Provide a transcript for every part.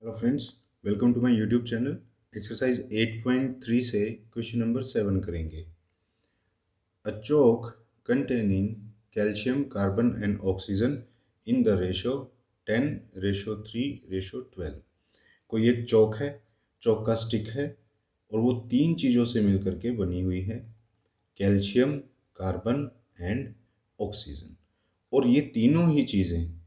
Hello friends, welcome to my YouTube channel. Exercise 8.3 से question number 7 करेंगे। अ चौक containing calcium, carbon and oxygen in the ratio 10:3:12। कोई एक चौक है, चौक का स्टिक है और वो तीन चीज़ों से मिलकर के बनी हुई है, कैल्शियम, कार्बन एंड ऑक्सीजन। और ये तीनों ही चीज़ें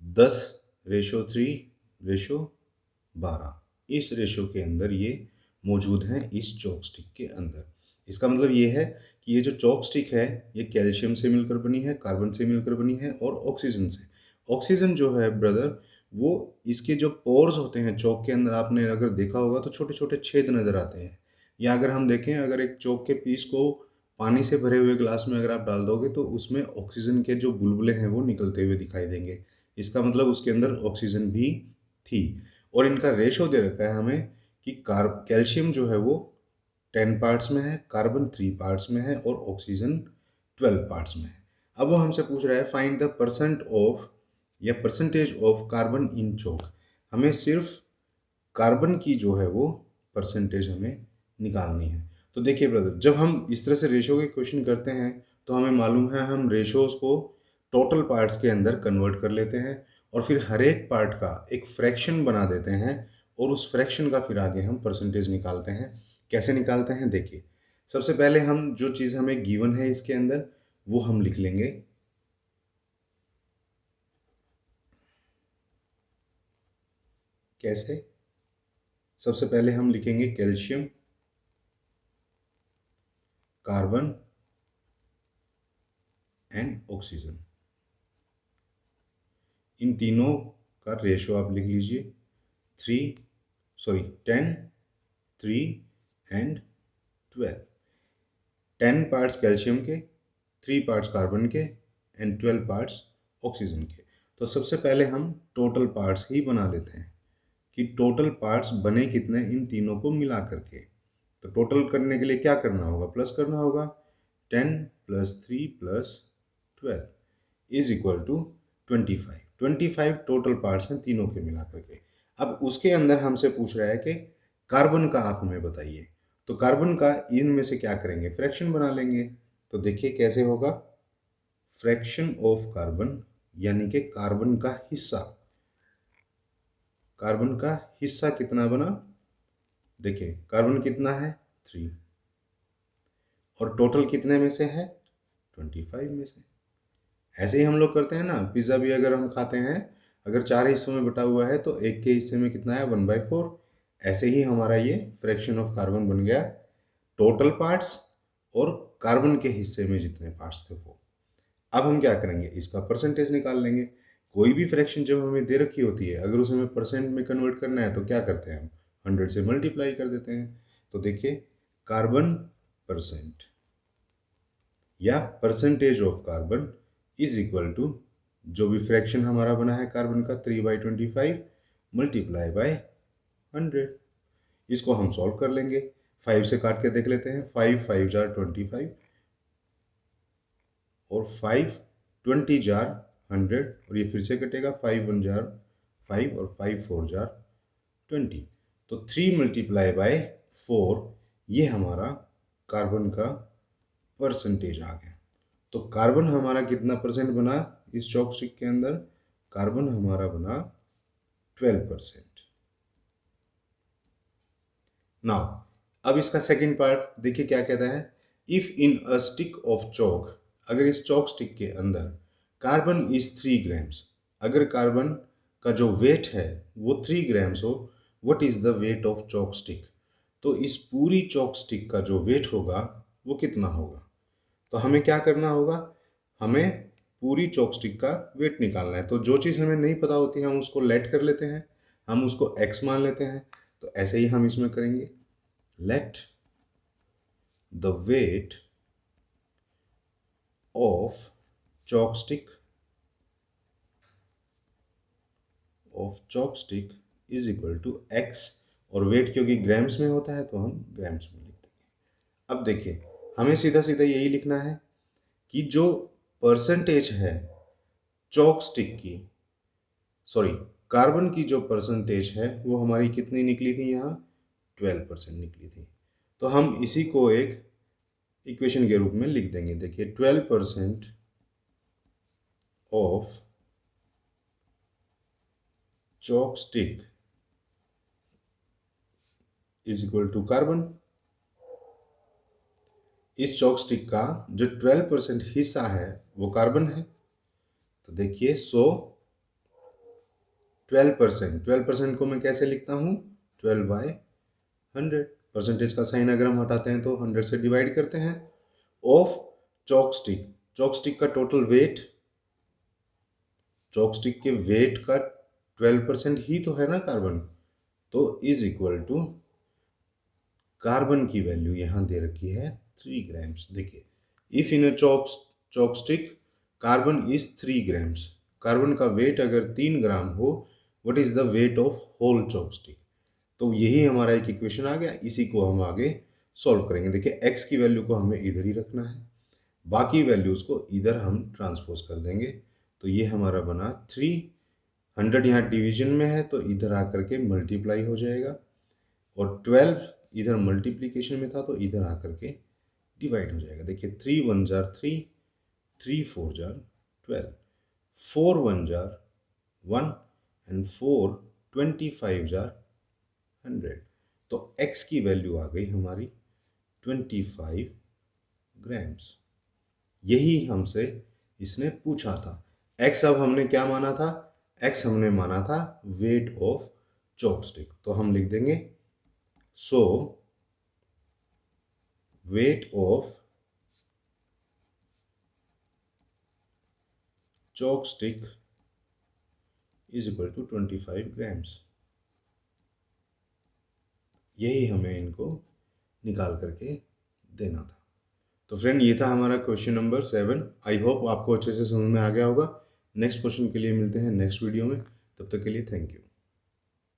10:3:12 इस रेशो के अंदर ये मौजूद हैं इस चॉक स्टिक के अंदर। इसका मतलब ये है कि ये जो चॉक स्टिक है ये कैल्शियम से मिलकर बनी है, कार्बन से मिलकर बनी है और ऑक्सीजन से। ऑक्सीजन जो है ब्रदर, वो इसके जो पोर्स होते हैं चॉक के अंदर, आपने अगर देखा होगा तो छोटे छोटे छेद नज़र आते हैं। या अगर हम देखें, अगर एक चॉक के पीस को पानी से भरे हुए ग्लास में अगर आप डाल दोगे तो उसमें ऑक्सीजन के जो बुलबुले हैं वो निकलते हुए दिखाई देंगे। इसका मतलब उसके अंदर ऑक्सीजन भी थी। और इनका रेशो दे रखा है हमें कि कैल्शियम जो है वो 10 पार्ट्स में है, कार्बन 3 पार्ट्स में है और ऑक्सीजन 12 पार्ट्स में है। अब वो हमसे पूछ रहा है फाइंड द परसेंट ऑफ या percentage of carbon in chalk. हमें सिर्फ कार्बन की जो है वो परसेंटेज हमें निकालनी है। तो देखिए ब्रदर, जब हम इस तरह से रेशो के क्वेश्चन करते हैं तो हमें मालूम है हम रेशोज को टोटल पार्ट्स के अंदर कन्वर्ट कर लेते हैं और फिर हर एक पार्ट का एक फ्रैक्शन बना देते हैं और उस फ्रैक्शन का फिर आगे हम परसेंटेज निकालते हैं। कैसे निकालते हैं देखिए। सबसे पहले हम जो चीज़ हमें गिवन है इसके अंदर वो हम लिख लेंगे। कैसे? सबसे पहले हम लिखेंगे कैल्शियम, कार्बन एंड ऑक्सीजन। इन तीनों का रेशो आप लिख लीजिए 10, 3 एंड 12। 10 पार्ट्स कैल्शियम के, 3 पार्ट्स कार्बन के एंड 12 पार्ट्स ऑक्सीजन के। तो सबसे पहले हम टोटल पार्ट्स ही बना लेते हैं कि टोटल पार्ट्स बने कितने इन तीनों को मिला करके। तो टोटल करने के लिए क्या करना होगा? प्लस करना होगा। 10 + 3 + 12 is equal to 25। 25 total parts हैं तीनों के मिला करके। अब उसके अंदर हमसे पूछ रहा है कि कार्बन का आप हमें बताइए। तो कार्बन का इनमें से क्या करेंगे? फ्रैक्शन बना लेंगे। तो देखिए कैसे होगा। फ्रैक्शन ऑफ कार्बन यानी कि कार्बन का हिस्सा। कार्बन का हिस्सा कितना बना? देखिए कार्बन कितना है? 3। और टोटल कितने में से है? 25 में से। ऐसे ही हम लोग करते हैं ना, पिज़्ज़ा भी अगर हम खाते हैं, अगर 4 हिस्सों में बटा हुआ है तो एक के हिस्से में कितना है? 1/4। ऐसे ही हमारा ये फ्रैक्शन ऑफ कार्बन बन गया। टोटल पार्ट्स और कार्बन के हिस्से में जितने पार्ट्स थे वो। अब हम क्या करेंगे? इसका परसेंटेज निकाल लेंगे। कोई भी फ्रैक्शन जब हमें दे रखी होती है, अगर उसे हमें परसेंट में कन्वर्ट करना है तो क्या करते हैं? हम 100 से मल्टीप्लाई कर देते हैं। तो देखिए कार्बन परसेंट या percentage of carbon is equal to जो भी फ्रैक्शन हमारा बना है कार्बन का 3/25 मल्टीप्लाई बाय 100। इसको हम सॉल्व कर लेंगे। 5 से काट के देख लेते हैं। 5 5 जार 25 और 5 20 जार 100 और ये फिर से कटेगा। 5 1 जार 5 और 5 4 जार 20। तो 3 मल्टीप्लाई बाय 4 ये हमारा कार्बन का परसेंटेज आ गया। तो कार्बन हमारा कितना परसेंट बना इस चॉक स्टिक के अंदर? कार्बन हमारा बना 12%। नाउ अब इसका सेकंड पार्ट देखिए क्या कहता है। If in a stick of chalk, अगर इस चॉक स्टिक के अंदर कार्बन इज 3 ग्राम्स, अगर कार्बन का जो वेट है वो 3 ग्राम्स हो, what is the weight of chalk stick? तो इस पूरी चॉक स्टिक का जो वेट होगा वो कितना होगा? तो हमें क्या करना होगा? हमें पूरी चॉपस्टिक का वेट निकालना है। तो जो चीज़ हमें नहीं पता होती है हम उसको लेट कर लेते हैं, हम उसको एक्स मान लेते हैं। तो ऐसे ही हम इसमें करेंगे। Let the weight of chopstick is equal to x. और वेट क्योंकि ग्राम्स में होता है तो हम ग्राम्स में लिख देंगे। अब देखिए हमें सीधा सीधा यही लिखना है कि जो परसेंटेज है चॉक स्टिक की, सॉरी कार्बन की जो परसेंटेज है वो हमारी कितनी निकली थी, यहाँ 12% निकली थी। तो हम इसी को एक इक्वेशन के रूप में लिख देंगे। देखिए 12% of chalk stick is equal to carbon. इस चॉक स्टिक का जो 12% हिस्सा है वो कार्बन है। तो देखिए 12% को मैं कैसे लिखता हूँ, 12/100। परसेंटेज का साइन अगर हम हटाते हैं तो 100 से डिवाइड करते हैं। ऑफ चॉक स्टिक का टोटल वेट, चॉक स्टिक के वेट का 12% ही तो है ना कार्बन, तो इज इक्वल टू कार्बन की वैल्यू यहाँ दे रखी है 3 ग्राम्स। देखिए if in a chalk stick carbon is 3 grams, carbon का वेट अगर 3 ग्राम हो, what is the weight of whole chalk stick. तो यही हमारा एक इक्वेशन आ गया, इसी को हम आगे सॉल्व करेंगे। देखिए x की वैल्यू को हमें इधर ही रखना है, बाकी वैल्यूज़ को इधर हम ट्रांसपोज कर देंगे। तो ये हमारा बना 300, यहाँ डिवीजन में है तो इधर आकर के मल्टीप्लाई हो जाएगा, और 12 इधर मल्टीप्लीकेशन में था तो इधर आकर के डिवाइड हो जाएगा। देखिए 3 1 jar 3, 3 4 jar 12, 4 1 jar 1 and 4 25 jar 100। तो x की वैल्यू आ गई हमारी 25 ग्राम्स। यही हमसे इसने पूछा था। x अब हमने क्या माना था, x हमने माना था वेट ऑफ चॉपस्टिक। तो हम लिख देंगे so weight of chopstick is equal to 25 grams. यही हमें इनको निकाल करके देना था। तो फ्रेंड ये था हमारा क्वेश्चन नंबर 7। आई होप आपको अच्छे से समझ में आ गया होगा। नेक्स्ट क्वेश्चन के लिए मिलते हैं नेक्स्ट वीडियो में, तब तक के लिए थैंक यू।